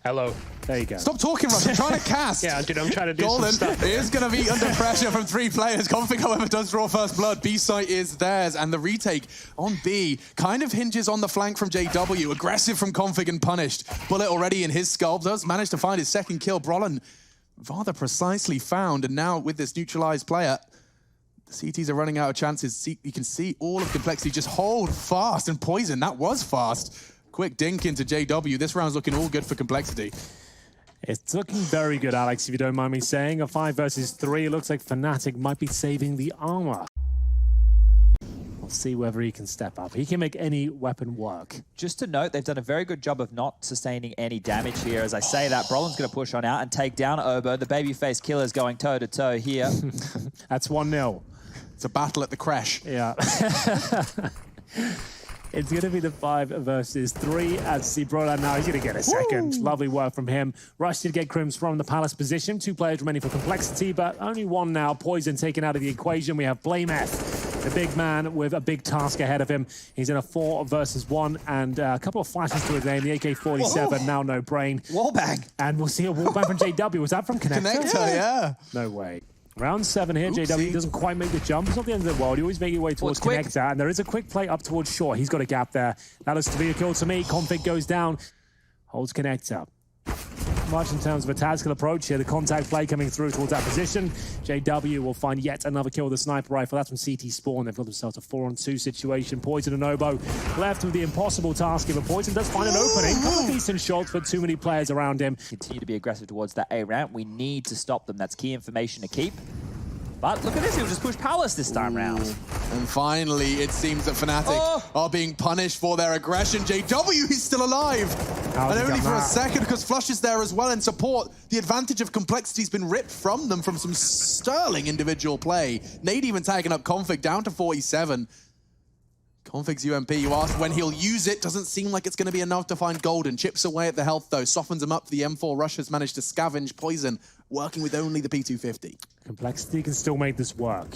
Hello. There you go. Stop talking, Rush. I'm trying to cast. Yeah, dude, I'm trying to do Golden some stuff. is going to be under pressure from 3 players. Config, however, does draw first blood. B site is theirs, and the retake on B kind of hinges on the flank from JW. Aggressive from Config and punished. Bullet already in his skull. Does manage to find his second kill. Brolin rather precisely found, and now with this neutralized player, the CTs are running out of chances. You can see all of Complexity just hold fast, and Poison, that was fast. Quick dink into JW. This round's looking all good for Complexity. It's looking very good, Alex, if you don't mind me saying. A 5 versus 3. It looks like Fnatic might be saving the armor. We'll see whether he can step up. He can make any weapon work. Just to note, they've done a very good job of not sustaining any damage here. As I say that, Brolin's going to push on out and take down Obo. The babyface killer's going toe-to-toe here. That's 1-0. It's a battle at the crash. Yeah. It's going to be the 5 versus 3 as see Brolan now. He's going to get a second. Woo! Lovely work from him. Rush did get Crims from the Palace position. 2 players remaining for Complexity, but only 1 now. Poison taken out of the equation. We have blameth, the big man with a big task ahead of him. He's in a 4 versus 1 and a couple of flashes to his name. The AK-47, now no brain. Wallbang. And we'll see a wallbang from JW. Was that from Connector? Connector, yeah. No way. Round 7 here, Oopsie. JW doesn't quite make the jump. It's not the end of the world. You always make your way towards Connector, and there is a quick play up towards Short. He's got a gap there. That looks to be a kill to me. Config goes down, holds Connector. Much in terms of a tactical approach here. The contact play coming through towards that position. JW will find yet another kill with the sniper rifle. That's from CT Spawn. They've got themselves a 4-on-2 situation. Poison and Obo left with the impossible task. If Poison does find an opening, a couple of decent shots, but too many players around him. Continue to be aggressive towards that A ramp. We need to stop them. That's key information to keep. But look at this, he'll just push Palace this time round. And finally, it seems that Fnatic are being punished for their aggression. JW, he's still alive. And only for a second, because Flush is there as well in support. The advantage of Complexity's been ripped from them from some sterling individual play. Nade even tagging up Config down to 47. Config's UMP, you asked when he'll use it. Doesn't seem like it's going to be enough to find Golden. Chips away at the health, though. Softens him up. The M4 Rush has managed to scavenge Poison, working with only the P250. Complexity can still make this work.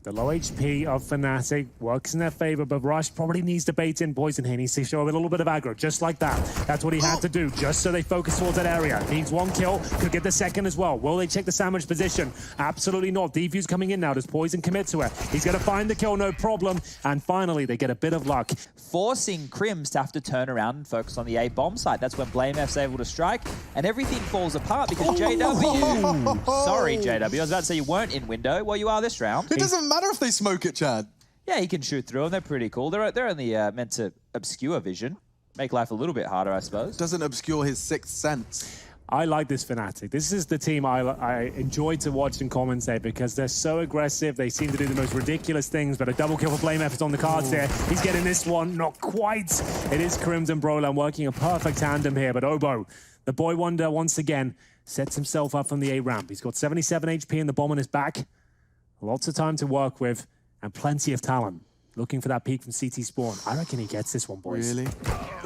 The low HP of Fnatic works in their favor, but Rush probably needs to bait in Poison here. He needs to show a little bit of aggro, just like that. That's what he had to do, just so they focus towards that area. Needs 1 kill, could get the second as well. Will they check the sandwich position? Absolutely not. Defuse coming in now. Does Poison commit to it? He's going to find the kill, no problem. And finally, they get a bit of luck. Forcing Crims to have to turn around and focus on the A bomb site. That's when blamef's able to strike, and everything falls apart because JW... Sorry, JW. I was about to say you weren't in window. Well, you are this round. It doesn't matter if they smoke it, Chad. Yeah, he can shoot through them. They're pretty cool. They're only meant to obscure vision. Make life a little bit harder, I suppose. Doesn't obscure his 6th sense. I like this Fnatic. This is the team I enjoy to watch and commentate because they're so aggressive. They seem to do the most ridiculous things, but a double kill for blameth is on the cards there. He's getting this one, not quite. It is Crims and Brolan working a perfect tandem here, but Obo, the boy wonder, once again, sets himself up from the A ramp. He's got 77 HP and the bomb on his back. Lots of time to work with and plenty of talent. Looking for that peak from CT Spawn. I reckon he gets this one, boys. Really?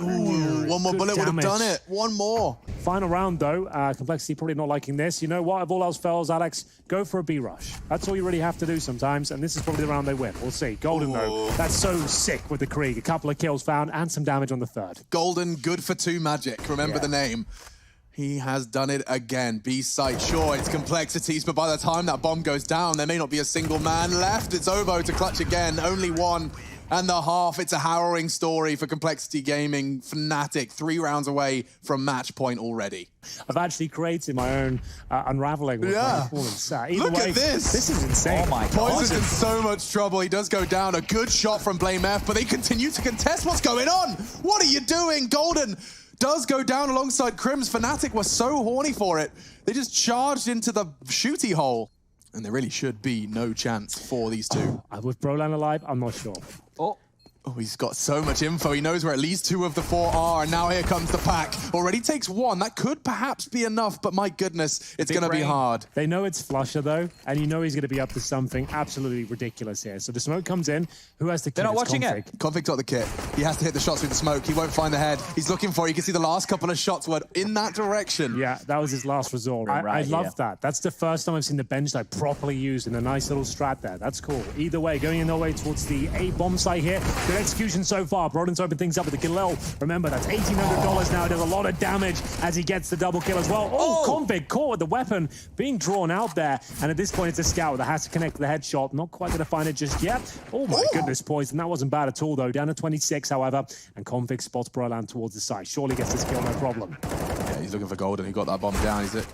Ooh, one more bullet would have done it. One more. Final round, though. Complexity probably not liking this. You know what? If all else fails, Alex, go for a B rush. That's all you really have to do sometimes, and this is probably the round they win. We'll see. Golden, though, that's so sick with the Krieg. A couple of kills found and some damage on the 3rd. Golden, good for 2 magic. Remember the name. He has done it again. B site, sure, it's Complexities, but by the time that bomb goes down, there may not be a single man left. It's Obo to clutch again. Only 1.5. It's a harrowing story for Complexity Gaming. Fnatic, 3 rounds away from match point already. I've actually created my own unraveling with my performance. Look at this. This is insane. Oh my God. Poison's in so much trouble. He does go down. A good shot from blameth, but they continue to contest. What's going on? What are you doing? Golden does go down alongside Crims. Fnatic were so horny for it. They just charged into the shooty hole. And there really should be no chance for these two. With Brolan alive, I'm not sure. Oh, he's got so much info. He knows where at least 2 of the 4 are, and now here comes the pack. Already takes 1. That could perhaps be enough, but my goodness, it's going to be hard. They know it's Flusher, though, and you know he's going to be up to something absolutely ridiculous here. So the smoke comes in. Who has the kit? They're not watching it. Config got the kit. He has to hit the shots with the smoke. He won't find the head. He's looking for it. You can see the last couple of shots were in that direction. Yeah, that was his last resort. I love that. That's the first time I've seen the bench like properly used in a nice little strat there. That's cool. Either way, going in their way towards the A bomb site here. Good Good execution so far. Broden's opened things up with the Galil. Remember, that's $1,800 now. It does a lot of damage as he gets the double kill as well. Oh, Config caught with the weapon being drawn out there. And at this point, it's a scout that has to connect the headshot. Not quite going to find it just yet. Oh my goodness, Poison. That wasn't bad at all, though. Down to 26, however. And Config spots Broland towards the side. Surely gets this kill, no problem. Yeah, he's looking for Golden. He got that bomb down. He's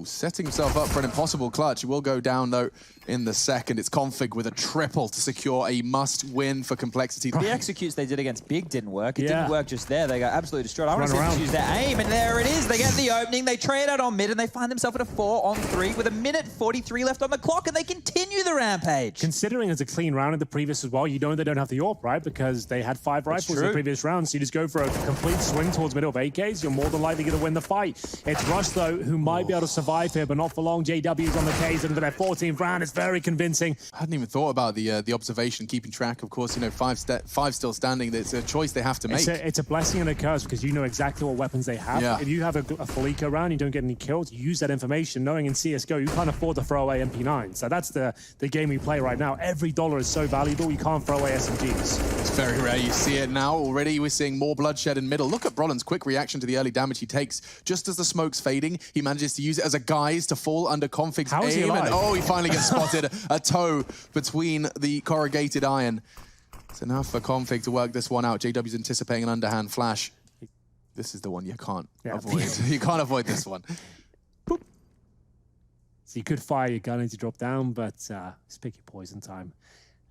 setting himself up for an impossible clutch. He will go down, though, in the second. It's Config with a triple to secure a must-win for Complexity. The executes they did against Big didn't work. It didn't work just there. They got absolutely destroyed. I want to see them use their aim, and there it is. They get the opening. They trade out on mid, and they find themselves at a 4-on-3 with 1:43 left on the clock, and they continue the rampage. Considering it's a clean round in the previous as well, you know they don't have the AWP, right? Because they had 5 rifles in the previous round, so you just go for a complete swing towards middle of AKs, you're more than likely going to win the fight. It's Rush, though, who might be able to survive here, but not for long. JW's on the case, and for their 14th round, it's very convincing. I hadn't even thought about the observation, keeping track. Of course, you know, 5 still standing. It's a choice they have to make. It's a blessing and a curse because you know exactly what weapons they have. Yeah. If you have a full eco round, you don't get any kills, you use that information, knowing in CSGO, you can't afford to throw away MP9. So that's the game we play right now. Every dollar is so valuable, you can't throw away SMGs. It's very rare. You see it now. Already we're seeing more bloodshed in middle. Look at Brolin's quick reaction to the early damage he takes. Just as the smoke's fading, he manages to use it as a guise to fall under Config's aim. And he finally gets spotted. A toe between the corrugated iron. It's enough for Config to work this one out. JW's anticipating an underhand flash. This is the one you can't avoid. You can't avoid this one. Boop. So you could fire your gun as you drop down, but it's pick your poison time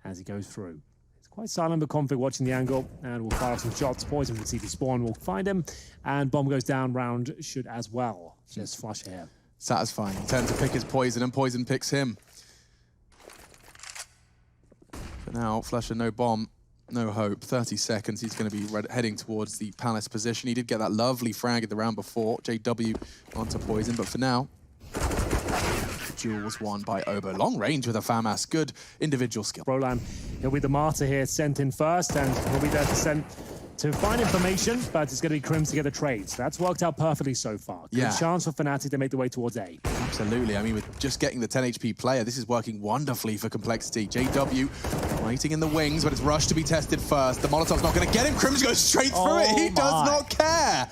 as he goes through. It's quite silent, but Config watching the angle, and we'll fire off some shots. Poison from CT spawn will find him, and bomb goes down. Round should as well. Just flush here. Satisfying. He turns to pick his poison, and poison picks him. For now, Flusher, no bomb, no hope. 30 seconds, he's going to be heading towards the Palace position. He did get that lovely frag at the round before. JW onto poison, but for now, the duel was won by Obo. Long range with a FAMAS. Good individual skill. Broland, he'll be the martyr here, sent in first, and he'll be there to find information, but it's going to be Crims to get the trades. That's worked out perfectly so far. Good chance for Fnatic to make the way towards A. Absolutely. I mean, with just getting the 10 HP player, this is working wonderfully for Complexity. JW waiting in the wings, but it's Rush to be tested first. The Molotov's not going to get him. Crims goes straight through it. He does not care.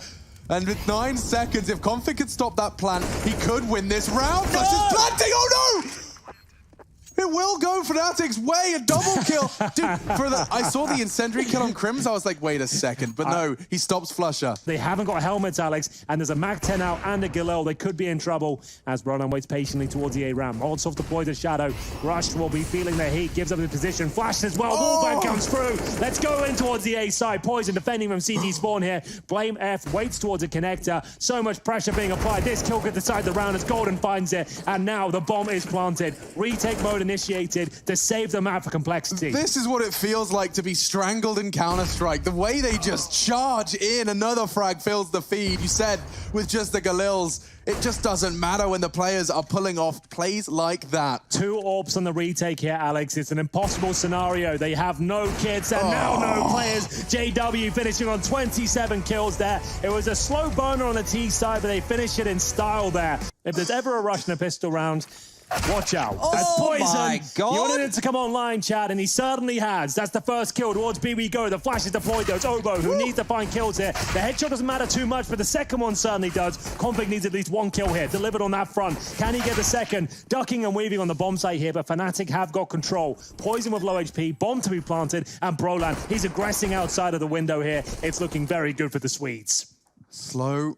And with 9 seconds, if Config could stop that plant, he could win this round. Flush is planting. Oh, no! It will go Fnatic's way, a double kill. Dude, I saw the incendiary kill on Crims. I was like, wait a second. But no, he stops Flusher. They haven't got helmets, Alex, and there's a Mac-10 out and a Galil. They could be in trouble as Bronan waits patiently towards the A round. Molotov deploys a shadow. Rush will be feeling the heat, gives up his position. Flash as well. Wallbang comes through. Let's go in towards the A side. Poison defending from CT spawn here. Blame F waits towards a connector. So much pressure being applied. This kill could decide the round as Golden finds it. And now the bomb is planted. Retake mode initiated to save the map for Complexity. This is what it feels like to be strangled in Counter-Strike. The way they just charge in, another frag fills the feed. You said with just the Galils, it just doesn't matter when the players are pulling off plays like that. 2 AWPs on the retake here, Alex. It's an impossible scenario. They have no kits and now no players. JW finishing on 27 kills there. It was a slow burner on the T side, but they finished it in style there. If there's ever a rush in a pistol round, watch out. That's Poison. My God. You wanted it to come online, Chad, and he certainly has. That's the first kill. Towards B we go. The flash is deployed, though. It's Obo who needs to find kills here. The headshot doesn't matter too much, but the second one certainly does. Config needs at least 1 kill here. Delivered on that front. Can he get the second? Ducking and weaving on the bomb site here, but Fnatic have got control. Poison with low HP. Bomb to be planted. And Broland, he's aggressing outside of the window here. It's looking very good for the Swedes. Slow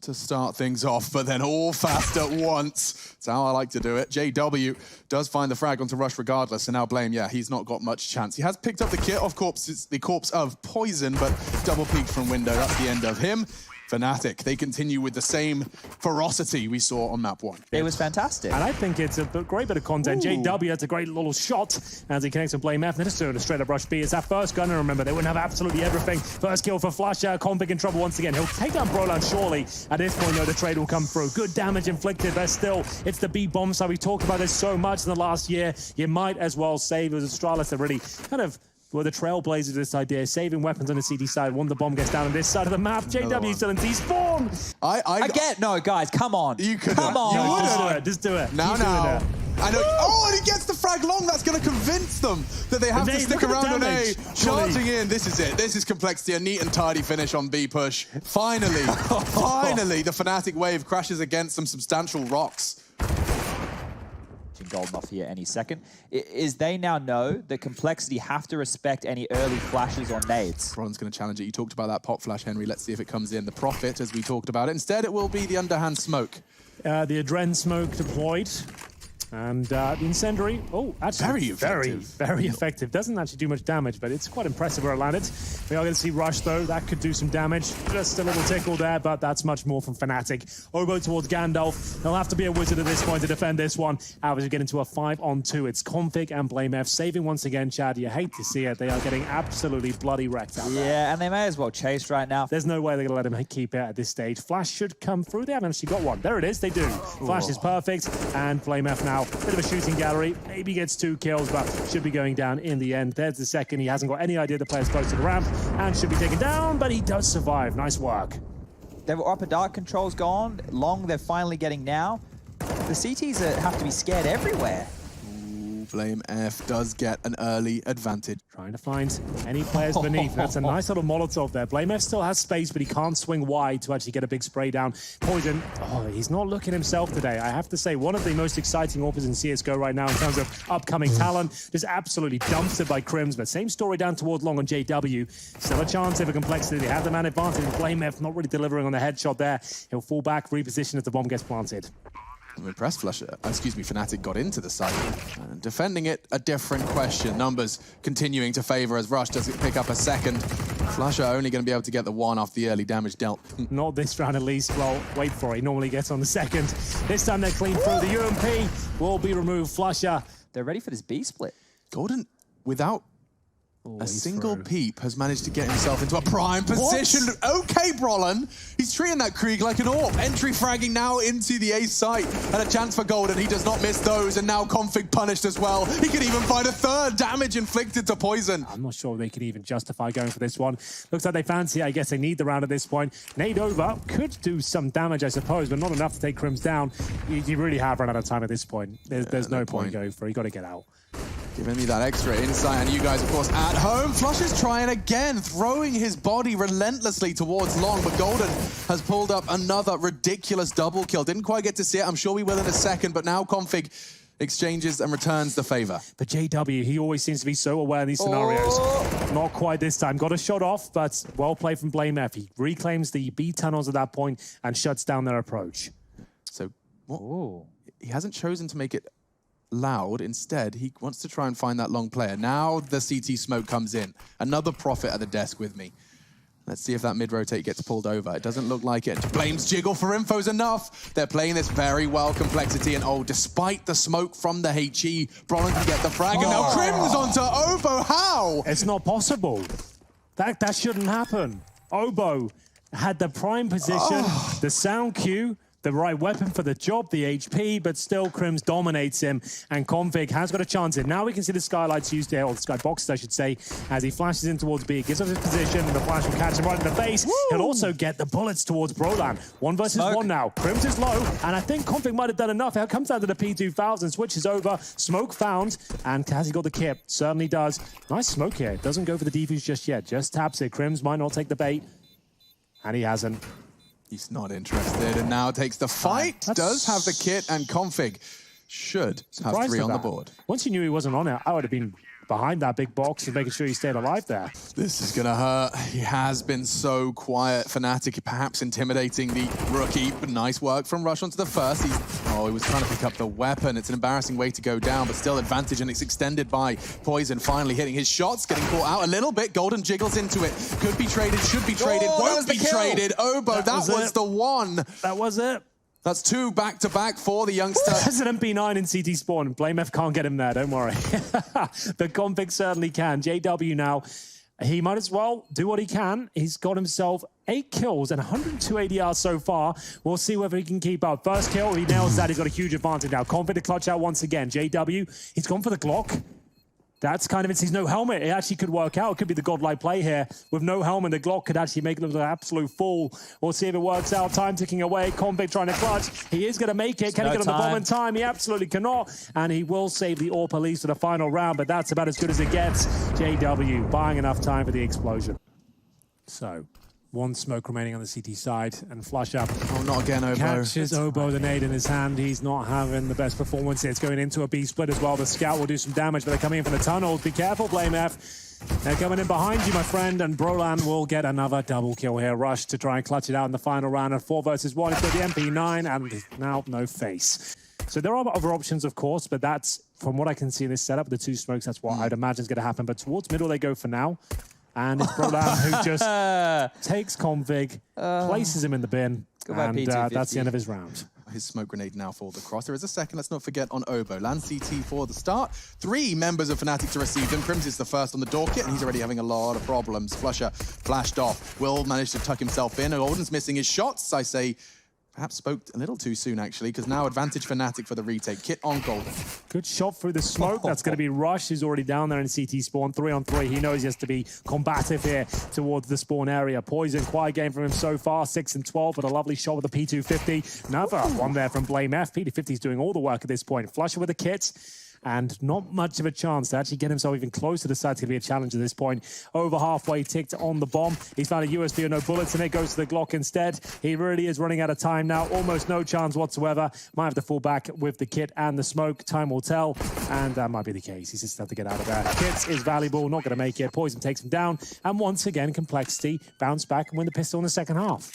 to start things off, but then all fast at once. That's how I like to do it. JW does find the frag onto Rush regardless, and now Blame, he's not got much chance. He has picked up the kit off the corpse of Poison, but double peeked from window. That's the end of him. Fnatic, they continue with the same ferocity we saw on map 1. It was fantastic. And I think it's a great bit of content. JW has a great little shot as he connects with Blame F. They're just doing a straight up rush B. It's that first gun, and remember, they wouldn't have absolutely everything. First kill for Flusher. Config in trouble once again. He'll take down Broland surely. At this point, though, the trade will come through. Good damage inflicted, but still, it's the B bomb side. We've talked about this so much in the last year. You might as well save as Astralis that really kind of were the trailblazers of this idea, saving weapons on the CD side. One, the bomb gets down on this side of the map. JW still in T-spawn. I get, no, guys, come on. You could, come on. Just do it. Now. I know. Oh, and he gets the frag long. That's going to convince them that they have to stick around on A. Charging in. This is it. This is Complexity. A neat and tidy finish on B push. Finally, finally, the Fnatic wave crashes against some substantial rocks. Golden off here any second. Is they now know that Complexity have to respect any early flashes or nades. Roland's going to challenge it. You talked about that pop flash, Henry. Let's see if it comes in. The Prophet, as we talked about it. Instead, it will be the underhand smoke. The Adren smoke deployed. And the Incendiary, actually very effective. Doesn't actually do much damage, but it's quite impressive where it landed. We are going to see Rush, though. That could do some damage. Just a little tickle there, but that's much more from Fnatic. Obo towards Gandalf. He'll have to be a wizard at this point to defend this one. As we get into a 5-on-2, it's Config and BlameF saving once again, Chad. You hate to see it. They are getting absolutely bloody wrecked out there. Yeah, and they may as well chase right now. There's no way they're going to let him keep it at this stage. Flash should come through. They haven't actually got one. There it is. They do. Flash is perfect, and BlameF now. Bit of a shooting gallery, maybe gets 2 kills, but should be going down in the end. There's the second. He hasn't got any idea the player's close to the ramp and should be taken down, but he does survive. Nice work. They were upper dark controls gone. Long they're finally getting now. The CTs have to be scared everywhere. BlameF does get an early advantage. Trying to find any players beneath. That's a nice little Molotov there. BlameF still has space, but he can't swing wide to actually get a big spray down. Poison, he's not looking himself today. I have to say, one of the most exciting AWPers in CSGO right now in terms of upcoming talent. Just absolutely dumpstered by Crims, but same story down towards Long on JW. Still a chance for Complexity. They have the man advantage. BlameF not really delivering on the headshot there. He'll fall back, reposition as the bomb gets planted. I'm impressed Fnatic got into the site. And defending it, a different question. Numbers continuing to favor as Rush does pick up a second. Flusher only going to be able to get the 1 off the early damage dealt. Not this round at least. Well, wait for it. He normally gets on the second. This time they're clean through. The UMP will be removed. Flusher. They're ready for this B split. Golden, without a single peep, has managed to get himself into a prime position. Okay, Brolin. He's treating that Krieg like an AWP. Entry fragging now into the A site. And a chance for Golden. He does not miss those. And now Config punished as well. He could even find a third. Damage inflicted to Poison. I'm not sure they can even justify going for this one. Looks like they fancy it. I guess they need the round at this point. Nade over. Could do some damage, I suppose, but not enough to take Crims down. You really have run out of time at this point. There's no point going for it. You got to get out. Giving me that extra insight, and you guys, of course, at home. Flush is trying again, throwing his body relentlessly towards Long, but Golden has pulled up another ridiculous double kill. Didn't quite get to see it. I'm sure we will in a second, but now Config exchanges and returns the favor. But JW, he always seems to be so aware in these scenarios. Not quite this time. Got a shot off, but well played from BlameF. He reclaims the B tunnels at that point and shuts down their approach. So, what? He hasn't chosen to make it loud. Instead, he wants to try and find that Long player. Now the CT smoke comes in. Another Prophet at the desk with me. Let's see if that mid-rotate gets pulled over. It doesn't look like it. Blames Jiggle for info's enough. They're playing this very well, Complexity, and despite the smoke from the HE, Brolin can get the frag, and now Crims onto Obo. How? It's not possible. That shouldn't happen. Obo had the prime position, the sound cue, the right weapon for the job, the HP, but still Crims dominates him, and Config has got a chance in. Now we can see the skylights used here, or the skyboxes, I should say, as he flashes in towards B. Gives up his position, and the flash will catch him right in the face. Woo! He'll also get the bullets towards Brolan. 1 versus 1 now. Crims is low, and I think Config might have done enough. It comes down to the P2000, switches over, smoke found, and has he got the kit? Certainly does. Nice smoke here. Doesn't go for the defuse just yet, just taps it. Crims might not take the bait, and he hasn't. He's not interested, and now takes the fight. Does have the kit, and Config should have 3 on the board. Once you knew he wasn't on it, I would have been behind that big box and making sure he stayed alive there. This is gonna hurt. He has been so quiet. Fnatic perhaps intimidating the rookie, but nice work from Rush onto the first. He was trying to pick up the weapon. It's an embarrassing way to go down, but still advantage, and it's extended by Poison finally hitting his shots, getting caught out a little bit. Golden jiggles into it. Could be traded, should be traded, won't be traded. Obo, that was the one. That was it. That's 2 back-to-back for the youngster. There's an MP9 in CT spawn. BlameF can't get him there, don't worry. The Config certainly can. JW now, he might as well do what he can. He's got himself 8 kills and 102 ADR so far. We'll see whether he can keep up. First kill, he nails that. He's got a huge advantage now. Config to clutch out once again. JW, he's gone for the Glock. That's kind of it. He's no helmet. It actually could work out. It could be the godlike play here. With no helmet, the Glock could actually make them an absolute fool. We'll see if it works out. Time ticking away. Convict trying to clutch. He is going to make it. Can he get on the bomb in time? He absolutely cannot. And he will save the AWP police for the final round, but that's about as good as it gets. JW buying enough time for the explosion. So, one smoke remaining on the CT side, and flush up. Oh, not again, Obo. Catches Obo the nade in his hand. He's not having the best performance. It's going into a B split as well. The scout will do some damage, but they're coming in from the tunnels. Be careful, BlameF. They're coming in behind you, my friend, and Brolan will get another double kill here. Rush to try and clutch it out in the final round of 4 versus 1. It's got the MP9, and now no face. So there are other options, of course, but that's, from what I can see in this setup, the 2 smokes, that's what I'd imagine is going to happen. But towards middle they go for now. And it's Brolan who just takes Config, places him in the bin, and that's the end of his round. His smoke grenade now for the cross. There is a second, let's not forget, on Obo. Land CT for the start. 3 members of Fnatic to receive them. Crims is the first on the door kit, and he's already having a lot of problems. Flusher flashed off. Will manage to tuck himself in. Golden's missing his shots. I say, perhaps spoke a little too soon, actually, because now advantage Fnatic for the retake. Kit on Golden. Good shot through the smoke. That's going to be Rush. He's already down there in CT spawn. 3-on-3. He knows he has to be combative here towards the spawn area. Poison, quiet game from him so far. 6-12, but a lovely shot with the P250. Another one there from BlameF. P250 is doing all the work at this point. Flusher with the kit. And not much of a chance to actually get himself even close to the side. It's going to be a challenge at this point. Over halfway ticked on the bomb. He's found a USB with no bullets, and it goes to the Glock instead. He really is running out of time now. Almost no chance whatsoever. Might have to fall back with the kit and the smoke. Time will tell, and that might be the case. He's just have to get out of there. Kit is valuable, not going to make it. Poison takes him down, and once again, Complexity bounce back and win the pistol in the second half.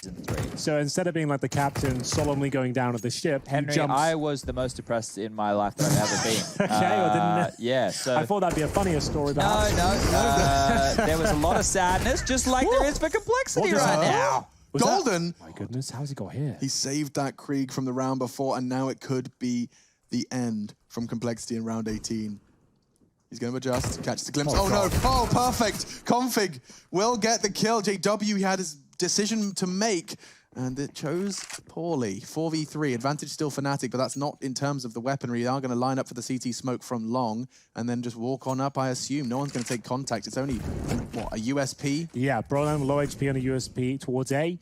So instead of being like the captain solemnly going down of the ship, Henry, I was the most depressed in my life that I've ever been. Okay, or didn't yeah, so I thought that'd be a funnier story. No. There was a lot of sadness, just like there is for Complexity right now. Golden! My goodness, how's he got here? He saved that Krieg from the round before, and now it could be the end from Complexity in round 18. He's going to adjust, catch the glimpse. Oh no, oh, perfect! Config will get the kill. JW, he had his decision to make, and it chose poorly. 4v3, advantage still Fnatic, but that's not in terms of the weaponry. They are going to line up for the CT smoke from long, and then just walk on up, I assume. No one's going to take contact. It's only, what, a USP? Yeah, Brolan low HP on a USP towards A.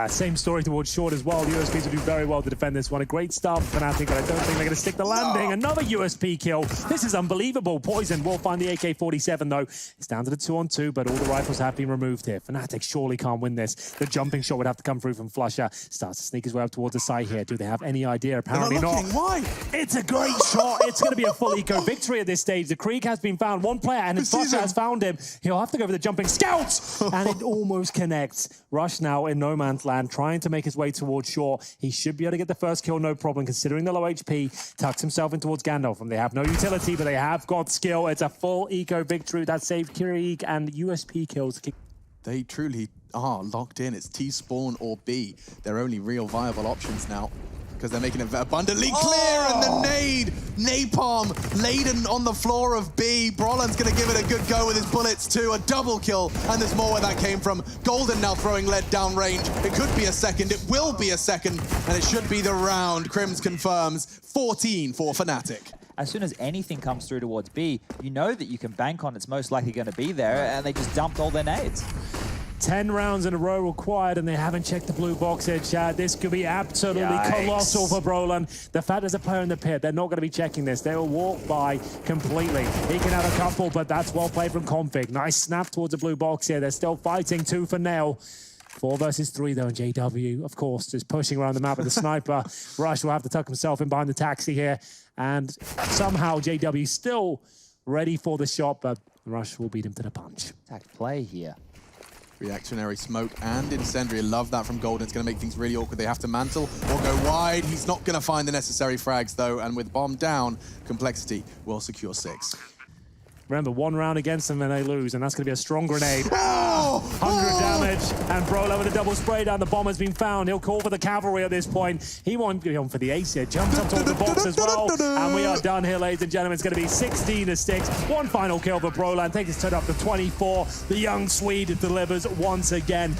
Same story towards short as well. The USPs will do very well to defend this one. A great start for Fnatic, but I don't think they're going to stick the landing. No. Another USP kill. This is unbelievable. Poison will find the AK-47, though. It's down to the 2-on-2, but all the rifles have been removed here. Fnatic surely can't win this. The jumping shot would have to come through from Flusher. Starts to sneak his way up towards the side here. Do they have any idea? Apparently not. Why? It's a great shot. It's going to be a full eco victory at this stage. The Krieg has been found. One player, and his Flusher has found him. He'll have to go for the jumping scouts, and it almost connects. Rush now in no man's land, trying to make his way towards shore. He should be able to get the first kill, no problem, considering the low HP. Tucks himself in towards Gandalf, and they have no utility, but they have got skill. It's a full eco victory that saved Krieg and USP kills. They truly are locked in. It's T-spawn or B. They're only real viable options now, because they're making it abundantly clear, and the nade, napalm, laden on the floor of B. Brolan's going to give it a good go with his bullets too. A double kill, and there's more where that came from. Golden now throwing lead down range. It could be a second, it will be a second, and it should be the round. Crims confirms 14 for Fnatic. As soon as anything comes through towards B, you know that you can bank on it's most likely going to be there, and they just dumped all their nades. 10 rounds in a row required, and they haven't checked the blue box here, Chad. This could be absolutely colossal for Brolan. The fact there's a player in the pit, they're not going to be checking this. They will walk by completely. He can have a couple, but that's well played from Config. Nice snap towards the blue box here. They're still fighting 2 for Nail. 4 versus 3 though, and JW, of course, just pushing around the map with the sniper. Rush will have to tuck himself in behind the taxi here, and somehow JW still ready for the shot, but Rush will beat him to the punch. Attack play here. Reactionary smoke and incendiary. Love that from Golden. It's going to make things really awkward. They have to mantle or go wide. He's not going to find the necessary frags though, and with bomb down, Complexity will secure 6. Remember, 1 round against them and they lose, and that's going to be a strong grenade. 100 damage, and Brolan with a double spray down. The bomb has been found. He'll call for the cavalry at this point. He won't be on for the ace here. Jumps up towards the box as well, and we are done here, ladies and gentlemen. It's going to be 16-6. 1 final kill for Brolan. Takes his turn up to 24. The young Swede delivers once again.